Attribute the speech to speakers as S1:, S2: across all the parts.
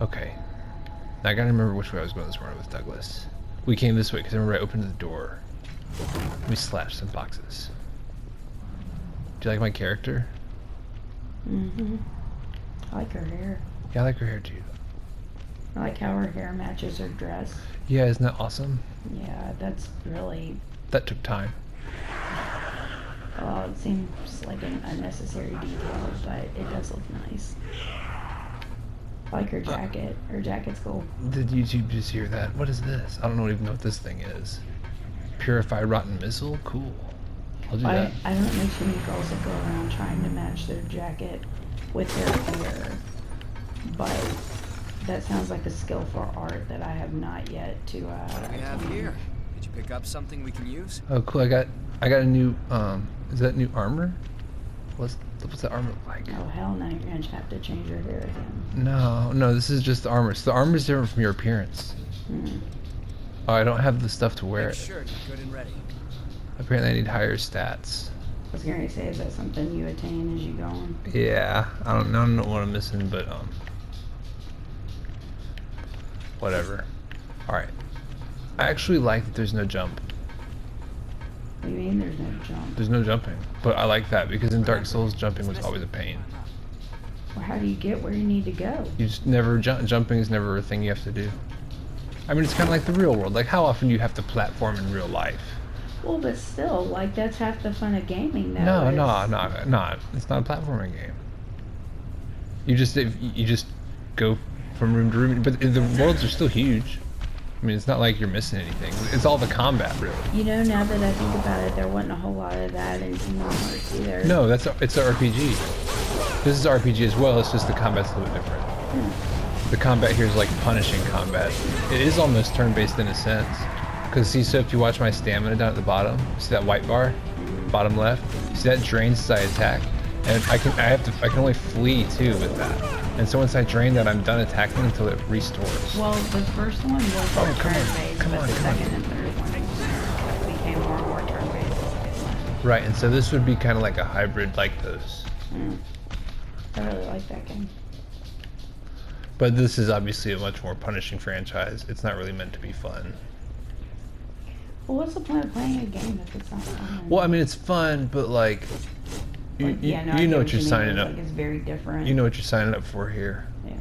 S1: Okay. Now I gotta remember which way I was going this morning with Douglas. We came this way because I remember I opened the door. We slashed some boxes. Do you like my character?
S2: Mm-hmm. I like her hair.
S1: Yeah, I like her hair too.
S2: I like how her hair matches her dress.
S1: Yeah, isn't that awesome?
S2: Yeah, that's really...
S1: That took time.
S2: Well, it seems like an unnecessary detail, but it does look nice. I like her jacket. Her jacket's cool.
S1: Did YouTube just hear that? What is this? I don't even know what this thing is. Purify rotten missile? Cool. I'll do that.
S2: I don't know too many girls that go around trying to match their jacket with their hair, but that sounds like a skill for art that I have not yet to
S3: What do we have here? Did you pick up something we can use?
S1: Oh, cool. I got a new, is that new armor? What's that armor look like?
S2: Oh hell no, you're gonna have to change your hair again.
S1: No, this is just the armor. So the armor is different from your appearance. Oh, I don't have the stuff to wear
S3: Make
S1: it.
S3: sure you're good and ready.
S1: Apparently I need higher stats.
S2: I was gonna say, is that something you attain as you go on?
S1: Yeah, I don't know what I'm missing, but whatever. Alright. I actually like that there's no jump.
S2: What do you mean there's no jump?
S1: There's no jumping. But I like that because in Dark Souls jumping was always a pain.
S2: Well, how do you get where you need to go?
S1: You just never jumping is never a thing you have to do. I mean, it's kind of like the real world. Like, how often do you have to platform in real life?
S2: Well, but still, like, that's half the fun of gaming, though.
S1: No, not. It's not a platforming game. You just go from room to room, but the worlds are still huge. I mean, it's not like you're missing anything. It's all the combat, really.
S2: You know, now that I think about it, there wasn't a whole lot of that in Kingdom Hearts either.
S1: No, it's an RPG. This is RPG as well. It's just the combat's a little bit different. The combat here is like punishing combat. It is almost turn-based in a sense. Because see, so if you watch my stamina down at the bottom, see that white bar, bottom left. See that drains as I attack, and I can only flee too with that. And so once I drain that, I'm done attacking until it restores.
S2: Well, the first one was turn-based,
S1: come
S2: but
S1: on,
S2: the
S1: come on.
S2: second and third one became more and more turn-based.
S1: Right, and so this would be kind of like a hybrid like those.
S2: I really like that game.
S1: But this is obviously a much more punishing franchise. It's not really meant to be fun.
S2: Well, what's the point of playing a game if it's not fun?
S1: Well, I mean, it's fun, but like, you know what you're signing up.
S2: Like, it's very different.
S1: You know what you're signing up for here.
S2: Yeah.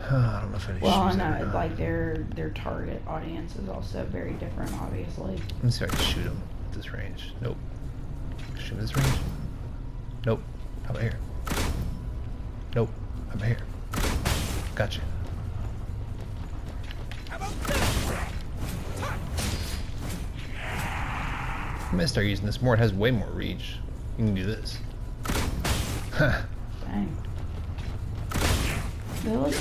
S1: I don't know if I need to
S2: Well,
S1: choose that or
S2: no,
S1: not.
S2: like their target audience is also very different, obviously.
S1: Let me see if I can shoot him at this range. Nope. Shoot him at this range. Nope. How about here? Nope. How about here? Gotcha. I'm gonna start using this more. It has way more reach. You can do this.
S2: Dang. Really?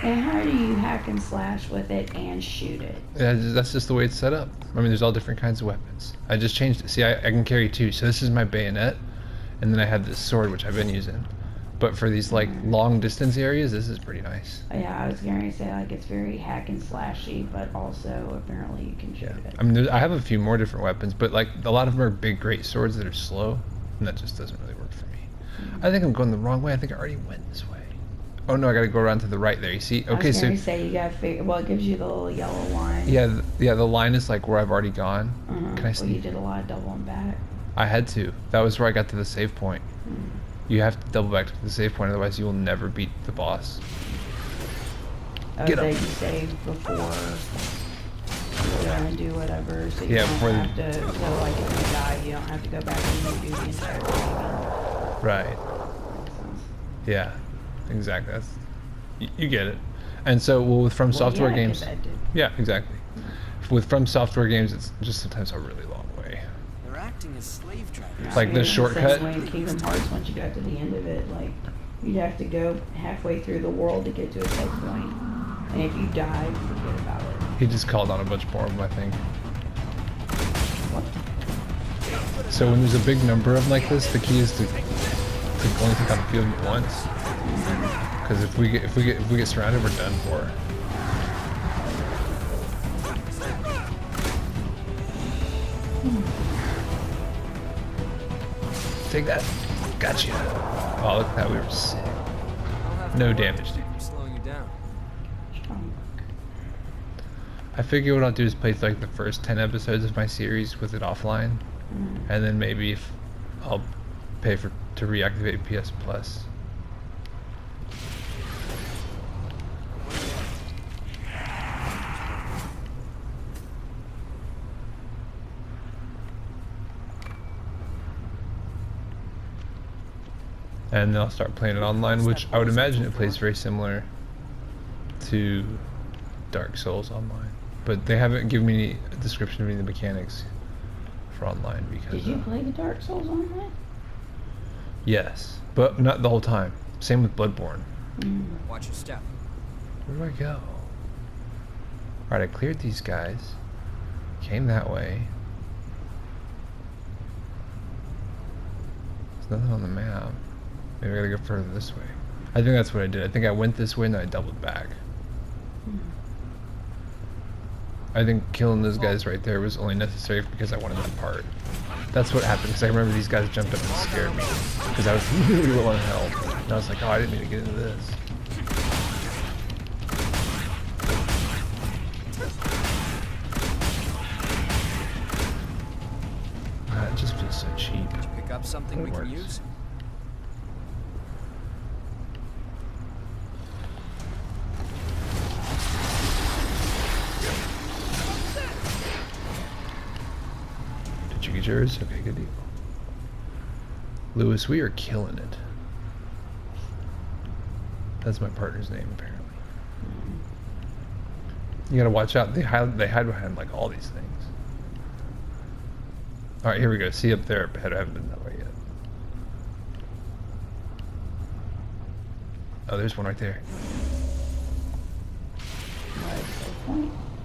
S2: And how do you hack and slash with it and shoot it?
S1: Yeah, that's just the way it's set up. I mean, there's all different kinds of weapons. I just changed it. See, I can carry two. So this is my bayonet, and then I have this sword, which I've been using. But for these like long distance areas, this is pretty nice.
S2: Yeah, I was going to say, like, it's very hack and slashy, but also apparently you can shoot it.
S1: I mean, I have a few more different weapons, but like a lot of them are big, great swords that are slow, and that just doesn't really work for me. I think I'm going the wrong way. I think I already went this way. Oh no, I gotta go around to the right there. You see? Okay,
S2: I was
S1: so
S2: going to say, you got to figure, well, it gives you the little yellow line.
S1: yeah, the line is like where I've already gone. Can I
S2: Well,
S1: see?
S2: you did a lot of doubling back.
S1: I had to. That was where I got to the save point. You have to double back to the save point, otherwise you will never beat the boss.
S2: Oh,
S1: Get
S2: so
S1: him.
S2: you save before you go and do whatever, so you
S1: Yeah,
S2: don't
S1: before the-
S2: have to, so like if you die, you don't have to go back and redo the entire thing again.
S1: Right.
S2: Makes sense.
S1: Yeah. Exactly. That's you get it. And so, well, with From Software
S2: yeah,
S1: games.
S2: 'cause I did.
S1: Yeah, exactly. With From Software games, it's just sometimes a really long way.
S3: They're acting as slave drivers.
S1: Like the
S2: It's
S1: shortcut?
S2: same way in Kingdom Hearts, once you got to the end of it, like, you'd have to go halfway through the world to get to a save point. And if you die, forget about it.
S1: He just called on a bunch more of them, I think. So when there's a big number of them like this, the key is to only take out a few of them at once. Because if we get surrounded, we're done for. Take that. Gotcha. Oh, look at that. We were sick.
S3: I'll have
S1: No damage.
S3: I'm slowing you down.
S2: Strong work.
S1: I figure what I'll do is play like the first 10 episodes of my series with it offline, and then maybe if I'll pay to reactivate PS Plus. And then I'll start playing it online, which I would imagine it plays very similar to Dark Souls online. But they haven't given me any description of any of the mechanics for online because...
S2: Did you play the Dark Souls online?
S1: Yes, but not the whole time. Same with Bloodborne.
S3: Watch your step.
S1: Where do I go? Alright, I cleared these guys. Came that way. There's nothing on the map. Maybe I gotta go further this way. I think that's what I did. I think I went this way and then I doubled back. I think killing those guys right there was only necessary because I wanted that part. That's what happened, because I remember these guys jumped up and scared me. Because I was really low on health. And I was like, oh, I didn't mean to get into this. It just feels so cheap.
S3: Did you pick up something
S1: It
S3: we can
S1: works.
S3: use?
S1: Did you get yours? Okay, good deal. Lewis, we are killing it. That's my partner's name, apparently. You gotta watch out. They hide behind like all these things. All right, here we go. See up there ahead. I haven't been that way yet. Oh, there's one right there.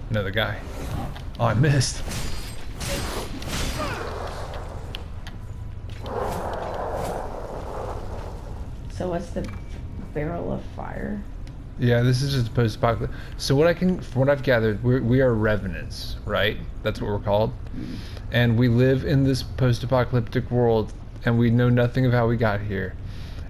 S1: Another guy. Oh, I missed.
S2: So what's the barrel of fire?
S1: Yeah, this is just post-apocalypse. So from what I've gathered, we are revenants, right? That's what we're called. And we live in this post-apocalyptic world, and we know nothing of how we got here.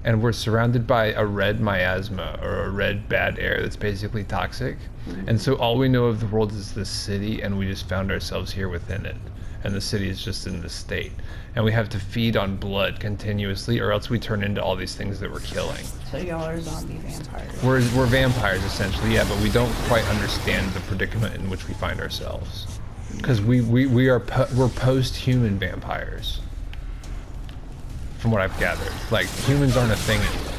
S1: And we're surrounded by a red miasma, or a red bad air that's basically toxic. And so all we know of the world is this city, and we just found ourselves here within it. And the city is just in this state. And we have to feed on blood continuously, or else we turn into all these things that we're killing.
S2: So y'all are zombie vampires.
S1: We're vampires essentially, yeah, but we don't quite understand the predicament in which we find ourselves, because we're post-human vampires, from what I've gathered. Like humans aren't a thing anymore.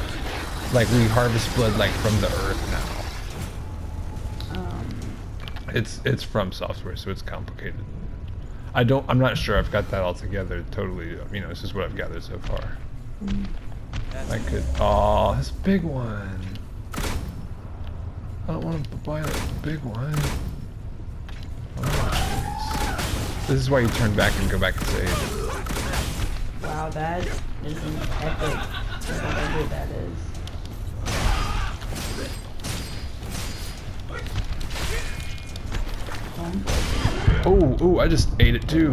S1: Like we harvest blood like from the earth now. It's from software, so it's complicated. I'm not sure I've got that all together totally. You know, this is what I've gathered so far. Oh, this big one. I don't want to buy that big one. Oh, jeez. This is why you turn back and go back and save.
S2: Wow, that is an epic. Whatever that is.
S1: Oh, I just ate it too.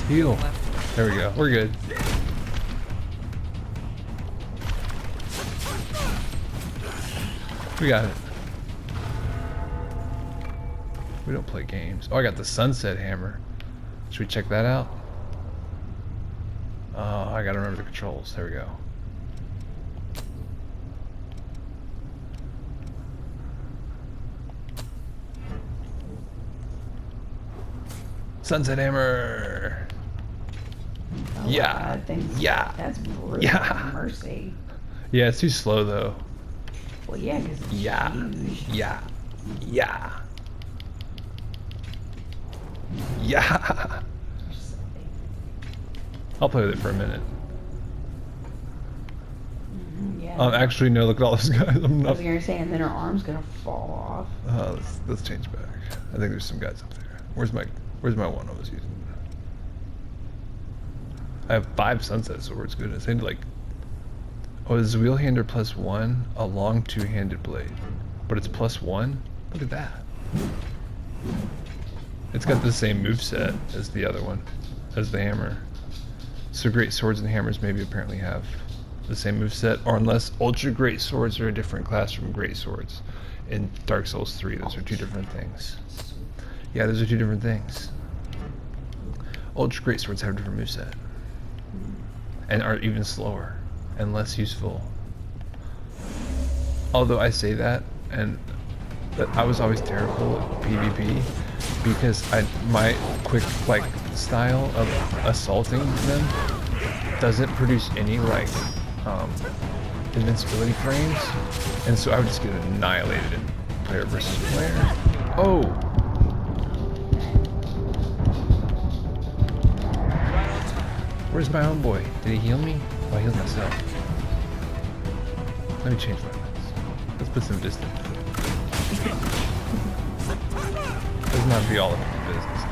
S1: Heal. There we go. We're good. We got it. We don't play games. Oh, I got the sunset hammer. Should we check that out? Oh, I gotta remember the controls. There we go. Sunset hammer.
S2: Oh,
S1: Yeah.
S2: wow, that thing's-
S1: Yeah.
S2: That's brutal.
S1: Yeah.
S2: Mercy.
S1: Yeah, it's too slow though.
S2: Well, yeah, because it's
S1: Yeah.
S2: huge.
S1: Yeah. Yeah. Yeah. I'll play with it for a minute.
S2: Yeah.
S1: Actually, no. Look at all those guys. I'm
S2: I
S1: not.
S2: was gonna say, and then her arm's gonna fall off.
S1: Let's change back. I think there's some guys up there. Where's my one I was using? I have 5 sunset swords. Goodness, I need like. Oh, is wheelhander +1 a long 2-handed blade, but it's +1. Look at that. It's got the same moveset as the other one, as the hammer. So great swords and hammers maybe apparently have the same moveset, or unless Ultra Great Swords are a different class from Great Swords. In Dark Souls 3, those are two different things. Yeah, those are two different things. Ultra Great Swords have a different moveset. And are even slower and less useful. Although I say that, and I was always terrible at PvP because my quick style of assaulting them doesn't produce any invincibility frames, and so I would just get annihilated in player versus player. Oh! Where's my homeboy? Did he heal me? Oh, I healed myself. Let me change weapons. Let's put some distance. Let's not be all about the business.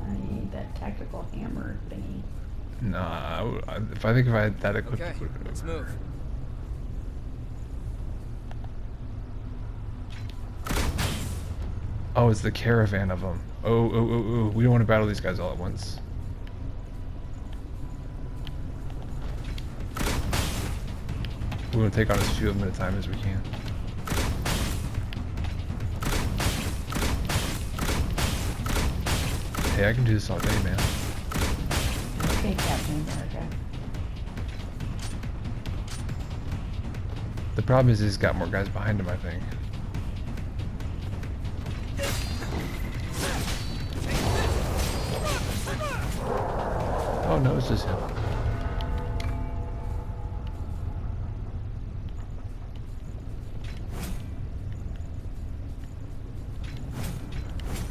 S2: I need that tactical hammer thingy.
S1: Nah, if I had that equipped,
S3: Okay, let's move.
S1: Oh, it's the caravan of them. Oh, we don't want to battle these guys all at once. We want to take on as few of them at a time as we can. Hey, I can do this all day, man.
S2: Okay, Captain America.
S1: The problem is he's got more guys behind him, I think. Oh no, it's just him.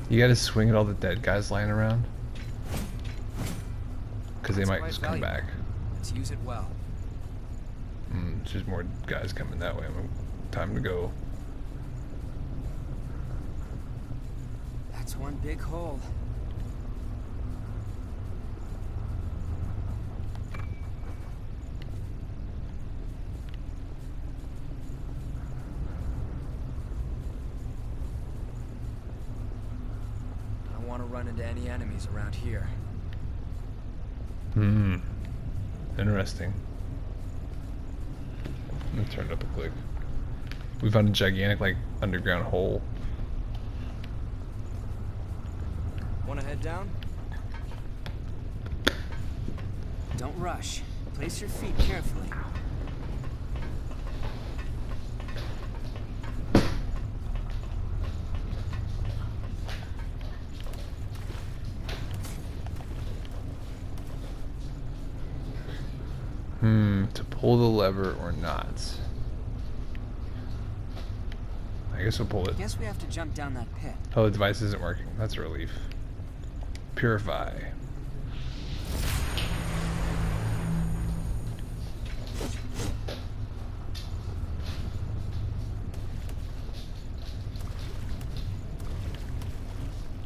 S1: You gotta swing at all the dead guys lying around. Because they might just come back.
S3: Let's use it well.
S1: There's just more guys coming that way. Time to go.
S3: That's one big hole. I don't want to run into any enemies around here.
S1: Interesting. Let me turn it up a click. We found a gigantic, underground hole.
S3: Want to head down? Don't rush. Place your feet carefully.
S1: To pull the lever or not? I guess we'll pull it.
S3: Guess we have to jump down that pit.
S1: Oh, the device isn't working. That's a relief. Purify.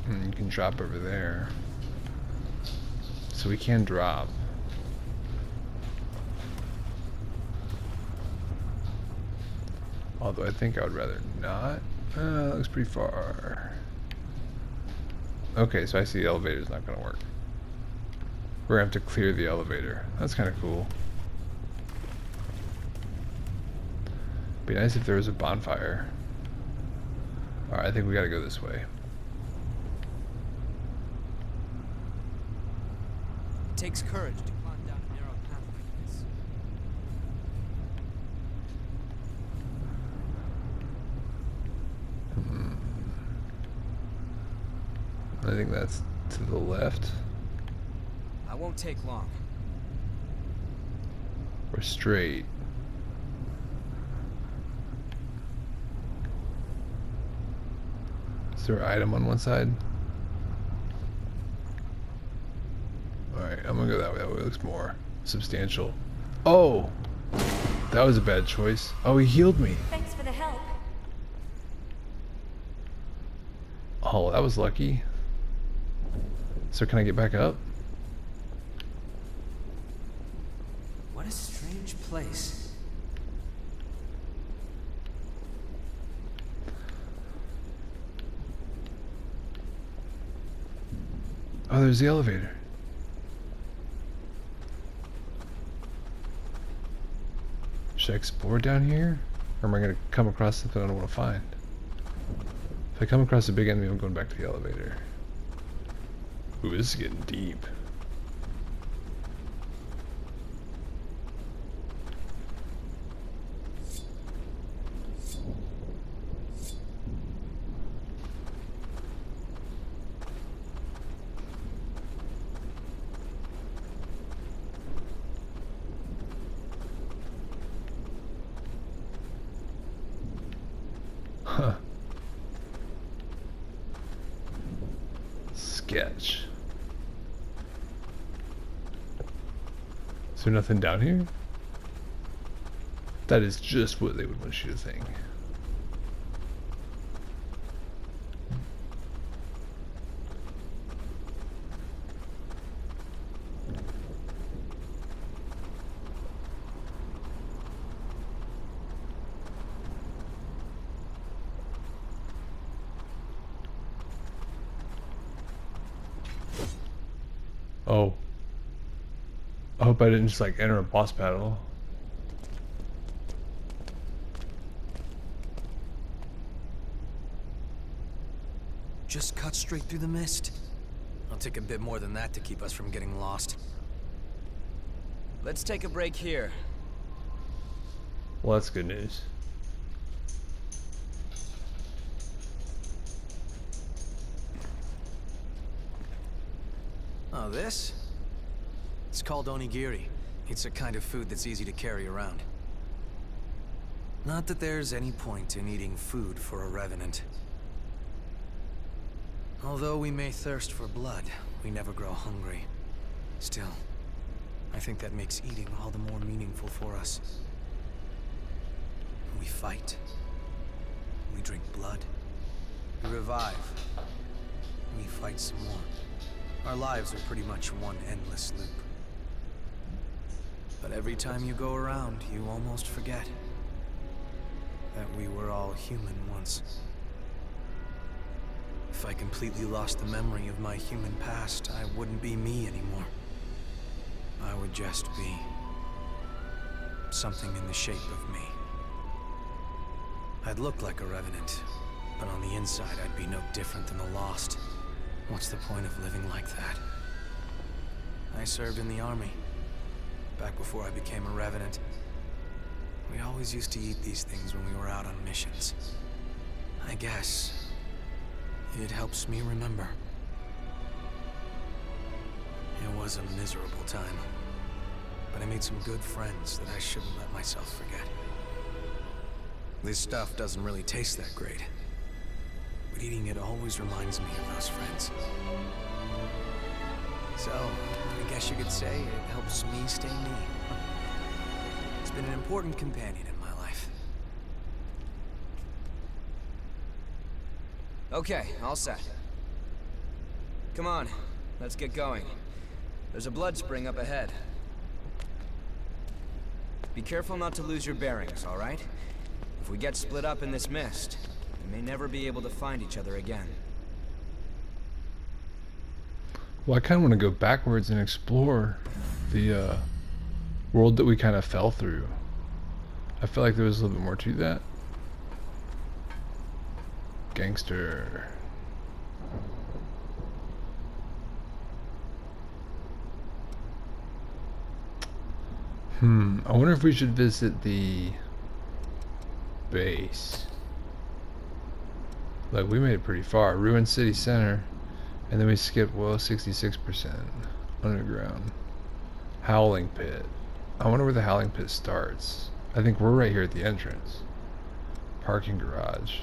S1: You can drop over there. So we can drop. Although I think I would rather not. That looks pretty far. Okay, so I see the elevator's not gonna work. We're gonna have to clear the elevator. That's kind of cool. Be nice if there was a bonfire. Alright, I think we gotta go this way.
S3: It takes courage to climb down a narrow path like this.
S1: I think that's to the left.
S3: I won't take long.
S1: Or straight. Is there an item on one side? Alright, I'm gonna go that way. That way looks more substantial. Oh! That was a bad choice. Oh, he healed me.
S4: Thanks for the help.
S1: Oh, that was lucky. So can I get back up?
S3: What a strange place.
S1: Oh, there's the elevator. Should I explore down here? Or am I gonna come across something I don't want to find? If I come across a big enemy, I'm going back to the elevator. Ooh, this is getting deep. Huh. Sketch. Is there nothing down here? That is just what they would want you to think. Oh. I hope I didn't just like enter a boss battle.
S3: Just cut straight through the mist. It'll take a bit more than that to keep us from getting lost. Let's take a break here.
S1: Well, that's good news.
S3: Oh, this? It's called onigiri. It's a kind of food that's easy to carry around. Not that there's any point in eating food for a revenant. Although we may thirst for blood, we never grow hungry. Still, I think that makes eating all the more meaningful for us. We fight. We drink blood. We revive. We fight some more. Our lives are pretty much one endless loop. But every time you go around, you almost forget that we were all human once. If I completely lost the memory of my human past, I wouldn't be me anymore. I would just be something in the shape of me. I'd look like a revenant, but on the inside I'd be no different than the lost. What's the point of living like that? I served in the army, back before I became a revenant. We always used to eat these things when we were out on missions. I guess it helps me remember. It was a miserable time, but I made some good friends that I shouldn't let myself forget. This stuff doesn't really taste that great, but eating it always reminds me of those friends. So, I guess you could say it helps me stay me. It's been an important companion in my life. Okay, all set. Come on, let's get going. There's a blood spring up ahead. Be careful not to lose your bearings, all right? If we get split up in this mist, we may never be able to find each other again.
S1: Well, I kind of want to go backwards and explore the world that we kind of fell through. I feel like there was a little bit more to that. Gangster. I wonder if we should visit the base. Like, we made it pretty far. Ruined City Center. And then we skipped, well, 66%. Underground. Howling Pit. I wonder where the Howling Pit starts. I think we're right here at the entrance. Parking garage.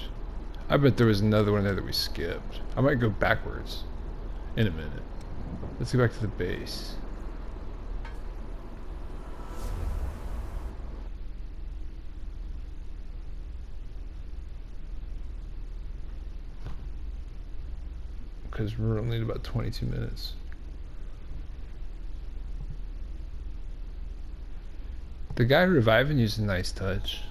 S1: I bet there was another one there that we skipped. I might go backwards in a minute. Let's go back to the base. Because we're only at about 22 minutes. The guy reviving you's a nice touch.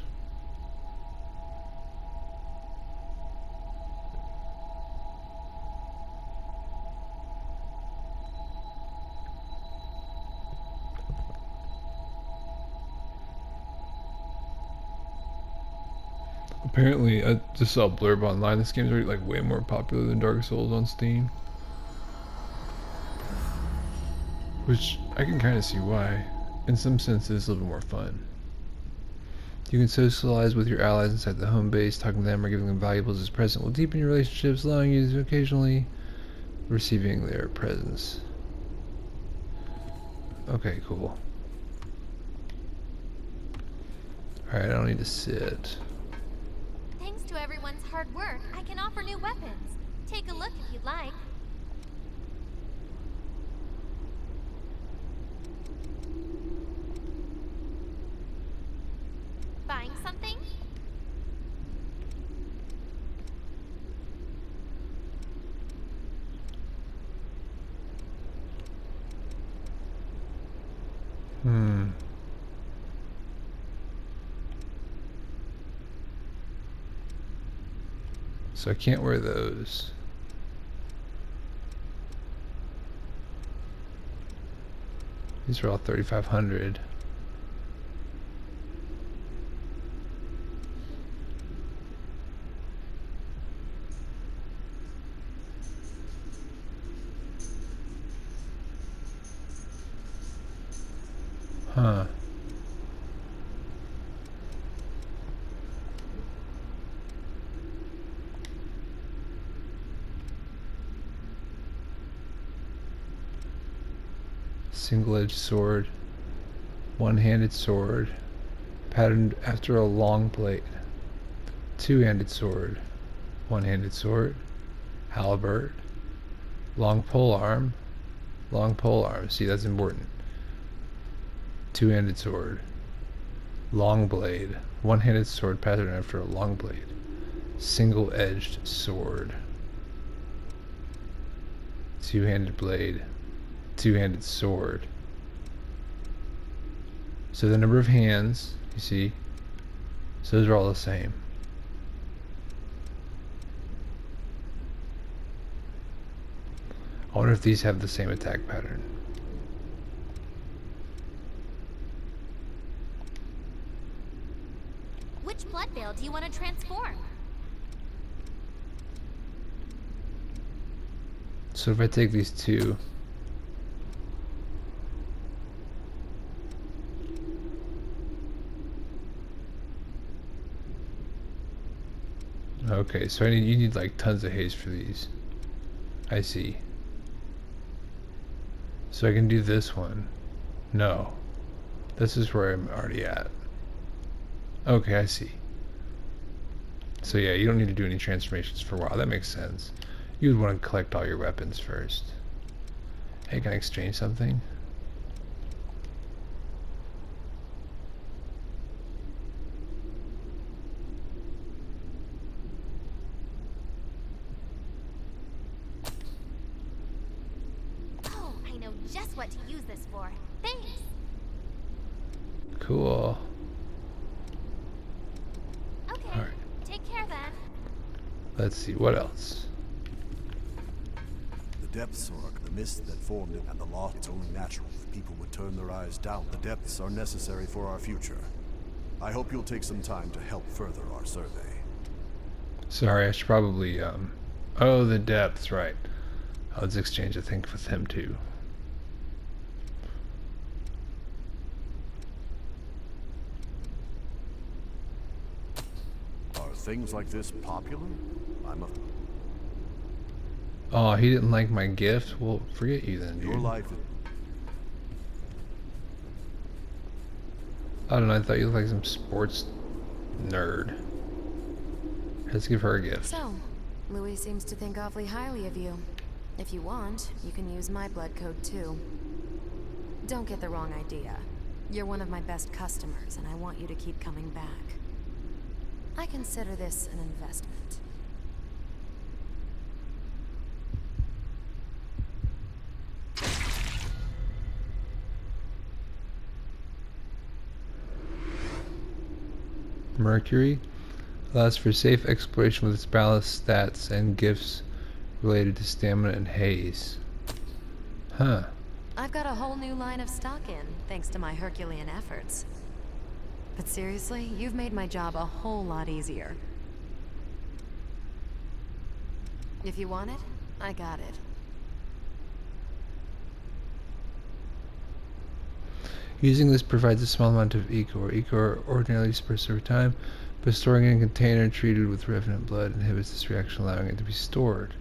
S1: Apparently, I just saw a blurb online. This game's already like way more popular than Dark Souls on Steam. Which I can kind of see why. In some sense, it's a little bit more fun. You can socialize with your allies inside the home base. Talking to them or giving them valuables as present will deepen your relationships, allowing you to occasionally receiving their presence. Okay, cool. Alright, I don't need to sit.
S4: Thanks to everyone's hard work, I can offer new weapons. Take a look if you'd like. Buying something?
S1: So I can't wear those. These are all 3,500. Huh. Single-edged sword, one-handed sword, patterned after a long blade, two-handed sword, one-handed sword, halberd, long pole arm, see that's important, two-handed sword, long blade, one-handed sword patterned after a long blade, single-edged sword, two-handed blade, two-handed sword. So the number of hands, you see, so those are all the same. I wonder if these have the same attack pattern.
S4: Which blood veil do you want to transform?
S1: So if I take these two, okay, so you need like tons of haste for these. I see. So I can do this one. No. This is where I'm already at. Okay, I see. So yeah, you don't need to do any transformations for a while. That makes sense. You would want to collect all your weapons first. Hey, can I exchange something?
S4: Oh, I know just what to use this for. Thanks.
S1: Cool.
S4: Okay.
S1: All right.
S4: Take care then.
S1: Let's see, what else?
S5: The depths are the mist that formed it, and the lost. It's only natural if people would turn their eyes down. The depths are necessary for our future. I hope you'll take some time to help further our survey.
S1: Sorry, I should probably, oh, the depths, right. Let's exchange a thing with him too.
S5: Are things like this popular? I'm a...
S1: Oh, he didn't like my gift? Well, forget you then, dude.
S5: Your life...
S1: I don't know, I thought you looked like some sports nerd. Let's give her a gift.
S6: So, Louis seems to think awfully highly of you. If you want, you can use my blood code too. Don't get the wrong idea. You're one of my best customers, and I want you to keep coming back. I consider this an investment.
S1: Mercury allows for safe exploration with its balanced stats and gifts related to stamina and haze. Huh.
S6: I've got a whole new line of stock in, thanks to my Herculean efforts. But seriously, you've made my job a whole lot easier. If you want it, I got it.
S1: Using this provides a small amount of eco. Eco are ordinarily dispersed over time, but storing it in a container treated with revenant blood inhibits this reaction, allowing it to be stored.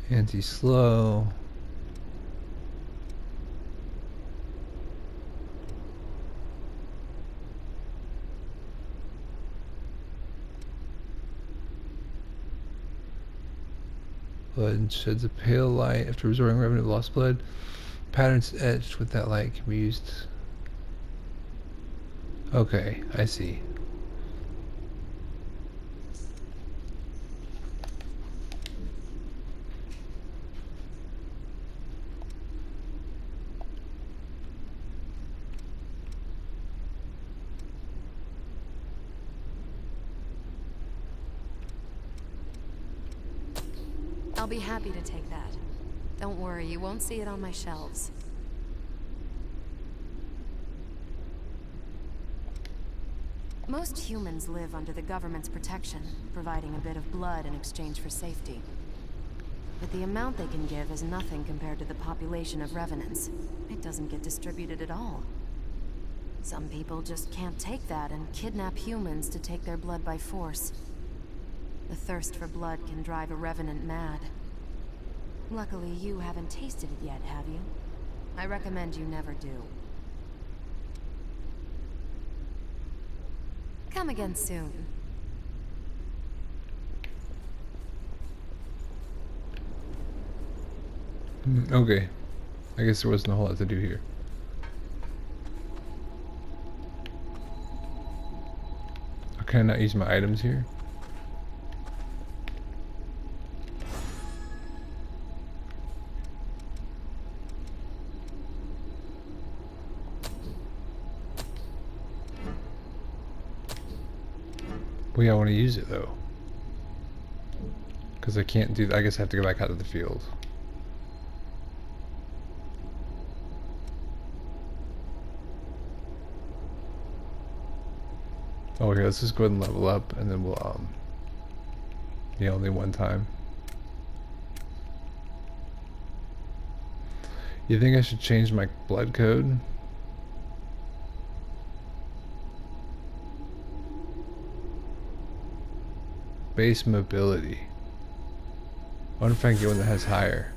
S1: Anti-slow. Blood sheds a pale light after absorbing revenant lost blood. Patterns etched with that light can be used. Okay, I see.
S6: I'll be happy to take that. Don't worry, you won't see it on my shelves. Most humans live under the government's protection, providing a bit of blood in exchange for safety. But the amount they can give is nothing compared to the population of Revenants. It doesn't get distributed at all. Some people just can't take that and kidnap humans to take their blood by force. The thirst for blood can drive a Revenant mad. Luckily, you haven't tasted it yet, have you? I recommend you never do. Come again soon.
S1: Okay. I guess there wasn't a whole lot to do here. Can I not use my items here? Well, yeah, I want to use it though. Because I can't do that. I guess I have to go back out to the field. Oh, here, let's just go ahead and level up, and then we'll, yeah, only one time. You think I should change my blood code? Base mobility. I wonder if I can get one that has higher.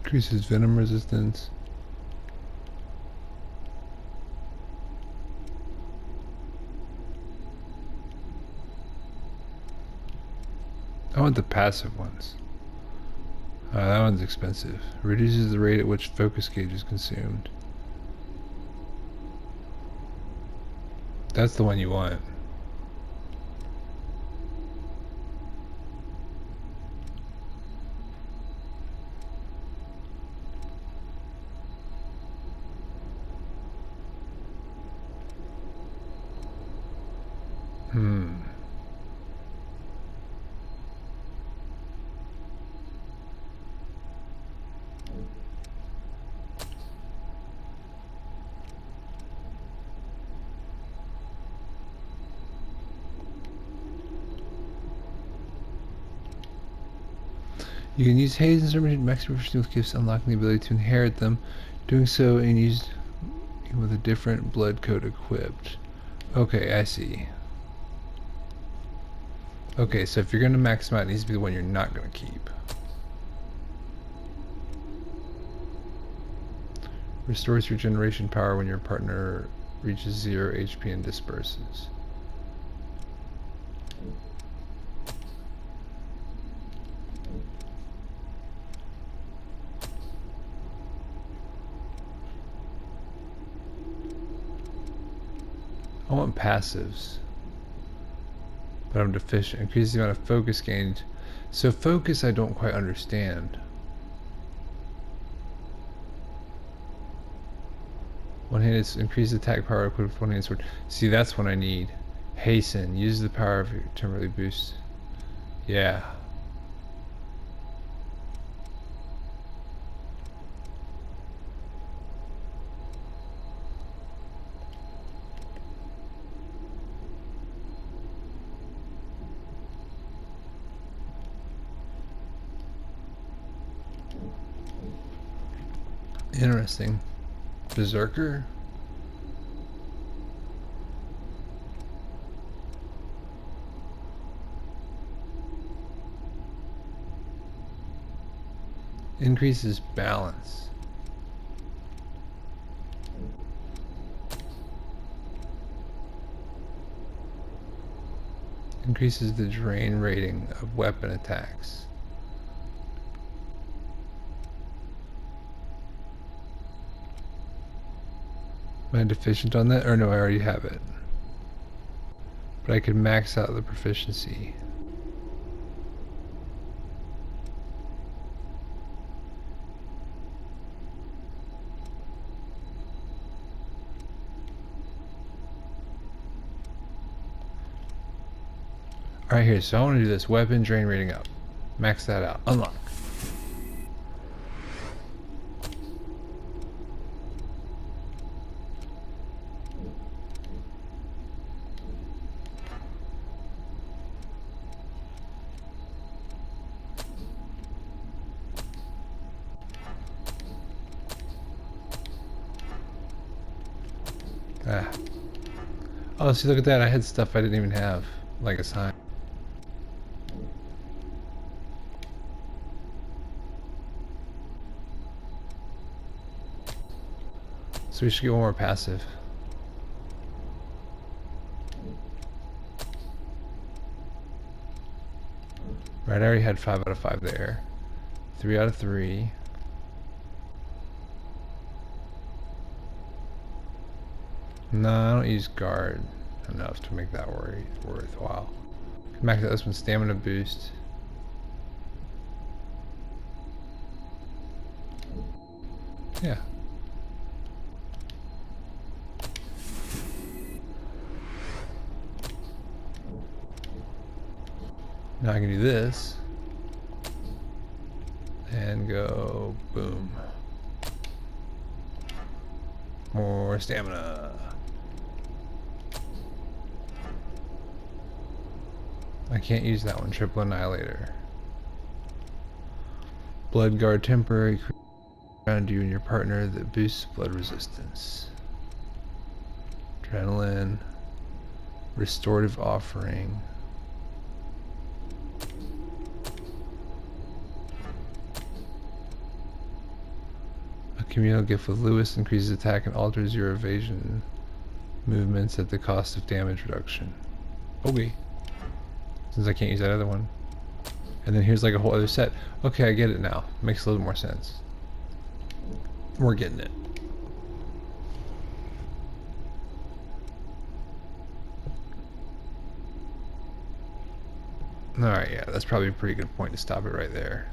S1: Increases venom resistance. I want the passive ones. That one's expensive. Reduces the rate at which focus gauge is consumed. That's the one you want. You can use haze and certain maximum proficiency with gifts, unlocking the ability to inherit them. Doing so and use with a different blood code equipped. Okay, I see. Okay, so if you're going to max them out, it needs to be the one you're not going to keep. Restores regeneration power when your partner reaches 0 HP and disperses. I want passives, but I'm deficient. Increases the amount of focus gained. So focus I don't quite understand. One-handed increase attack power equipped with one-handed sword. See, that's what I need. Hasten. Use the power of your temporarily boost. Yeah. Interesting. Berserker? Increases balance. Increases the drain rating of weapon attacks. Am I deficient on that? Or no, I already have it. But I could max out the proficiency. Alright, here, so I want to do this. Weapon drain rating up. Max that out. Unlock. Ah. Oh, see, look at that. I had stuff I didn't even have, like a sign. So we should get one more passive. Right, I already had 5 out of 5 there. 3 out of 3. No, I don't use guard enough to make that worthwhile. Max out this one, stamina boost. Yeah. Now I can do this and go boom. More stamina. I can't use that one. Triple Annihilator. Blood Guard temporary around you and your partner that boosts blood resistance. Adrenaline. Restorative Offering. A communal gift with Lewis increases attack and alters your evasion movements at the cost of damage reduction. Okay. Since I can't use that other one. And then here's like a whole other set. Okay, I get it now. Makes a little more sense. We're getting it. Alright, yeah, that's probably a pretty good point to stop it right there.